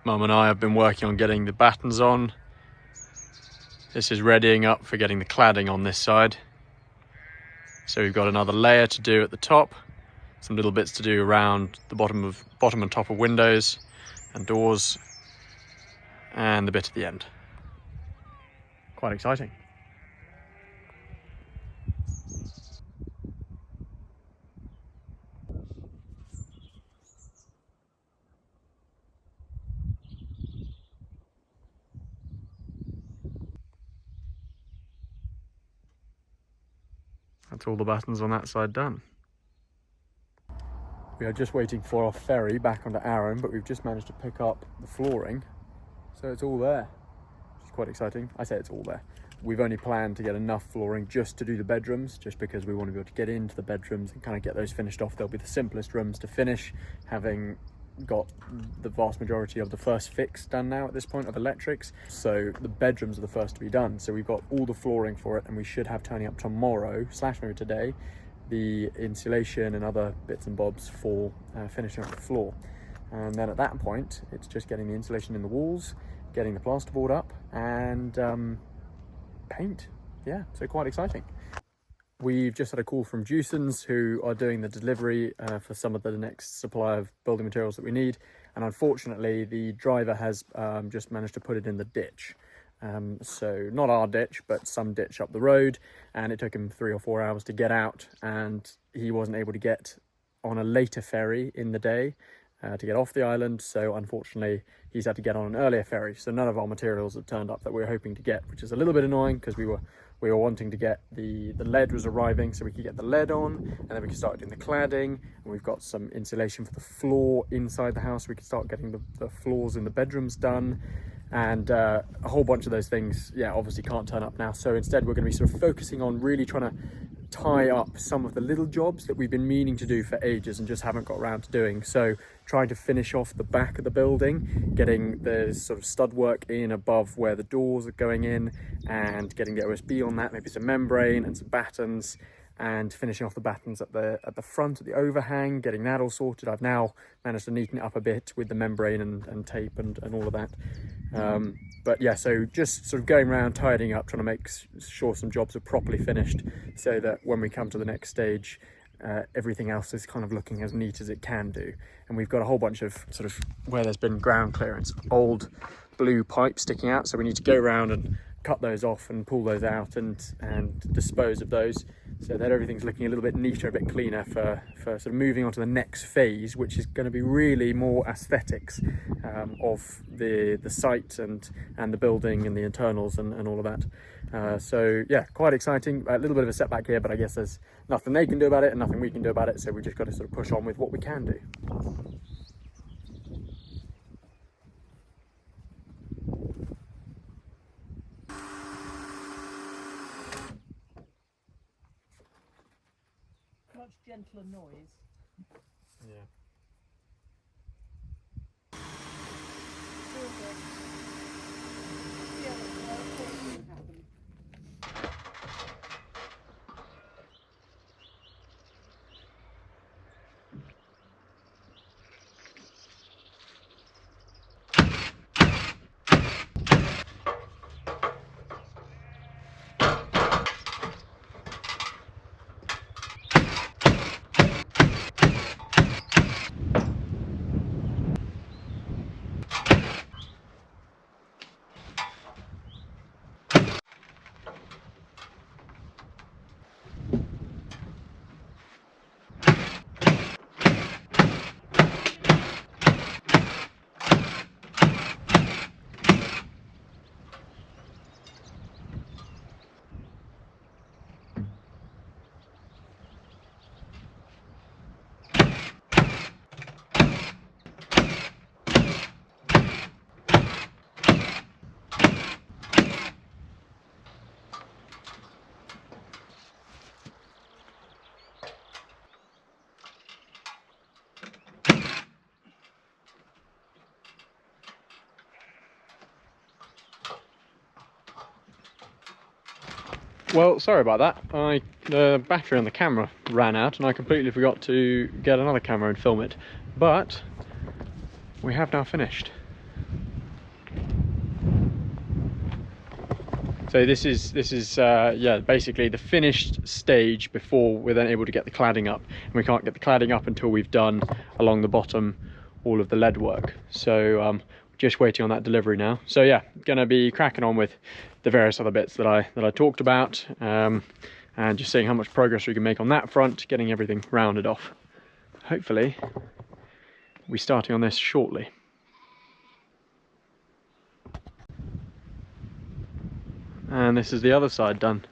Mum and I have been working on getting the battens on. This is readying up for getting the cladding on this side. So we've got another layer to do at the top, some little bits to do around the bottom and top of windows and doors, and the bit at the end. Quite exciting. That's all the buttons on that side done. We are just waiting for our ferry back onto Arran, but we've just managed to pick up the flooring. So it's all there, which is quite exciting. I say it's all there. We've only planned to get enough flooring just to do the bedrooms, just because we want to be able to get into the bedrooms and kind of get those finished off. They'll be the simplest rooms to finish, having got the vast majority of the first fix done now at this point of electrics. So the bedrooms are the first to be done. So we've got all the flooring for it, and we should have turning up tomorrow / maybe today the insulation and other bits and bobs for finishing up the floor. And then at that point it's just getting the insulation in the walls, getting the plasterboard up, and paint. Yeah, so quite exciting. We've just had a call from Jewsons, who are doing the delivery for some of the next supply of building materials that we need, and unfortunately the driver has just managed to put it in the ditch. So not our ditch, but some ditch up the road, and it took him 3 or 4 hours to get out, and he wasn't able to get on a later ferry in the day to get off the island. So unfortunately he's had to get on an earlier ferry, so none of our materials have turned up that we were hoping to get, which is a little bit annoying, because we were wanting to get the lead was arriving so we could get the lead on, and then we could start doing the cladding, and we've got some insulation for the floor inside the house. We could start getting the floors in the bedrooms done, and a whole bunch of those things, yeah, obviously can't turn up now. So instead we're going to be sort of focusing on really trying to tie up some of the little jobs that we've been meaning to do for ages and just haven't got around to doing. So trying to finish off the back of the building, getting the sort of stud work in above where the doors are going in, and getting the OSB on that, maybe some membrane and some battens, and finishing off the battens at the front, at the overhang, getting that all sorted. I've now managed to neaten it up a bit with the membrane and tape and all of that. But yeah, so just sort of going around tidying up, trying to make sure some jobs are properly finished, so that when we come to the next stage, everything else is kind of looking as neat as it can do. And we've got a whole bunch of sort of, where there's been ground clearance, old blue pipes sticking out, so we need to go around and cut those off and pull those out and dispose of those, so that everything's looking a little bit neater, a bit cleaner for sort of moving on to the next phase, which is going to be really more aesthetics of the site and the building and the internals and all of that. So yeah, quite exciting. A little bit of a setback here, but I guess there's nothing they can do about it and nothing we can do about it, so we just got to sort of push on with what we can do. Much gentler noise. Yeah. Well, sorry about that. The battery on the camera ran out and I completely forgot to get another camera and film it. But we have now finished. So this is yeah, basically the finished stage before we're then able to get the cladding up, and we can't get the cladding up until we've done along the bottom all of the lead work. So just waiting on that delivery now. So yeah, gonna be cracking on with the various other bits that I talked about, and just seeing how much progress we can make on that front, getting everything rounded off. Hopefully we'll be starting on this shortly. And this is the other side done.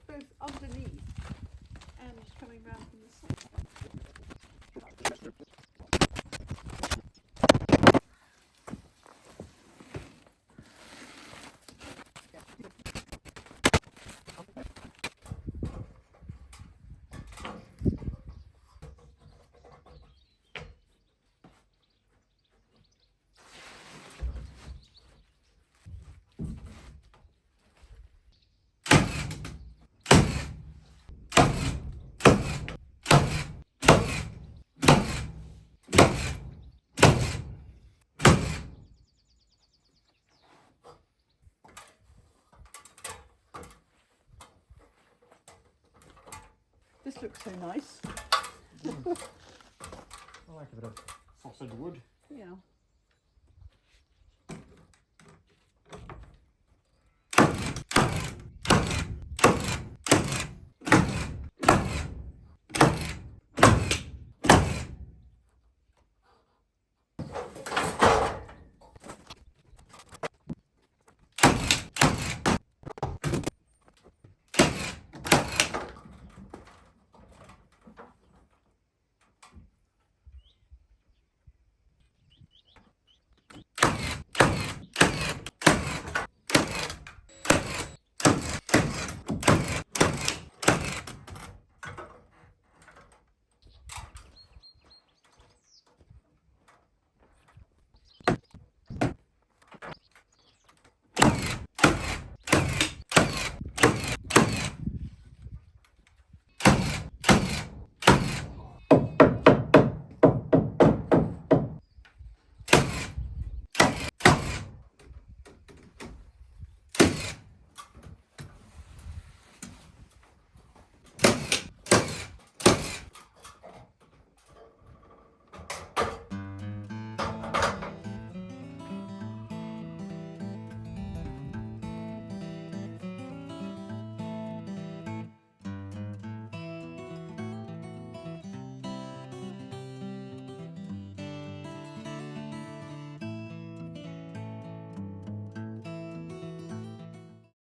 Both underneath and coming round from the side. This looks so nice. I like a bit of sausage wood. Yeah.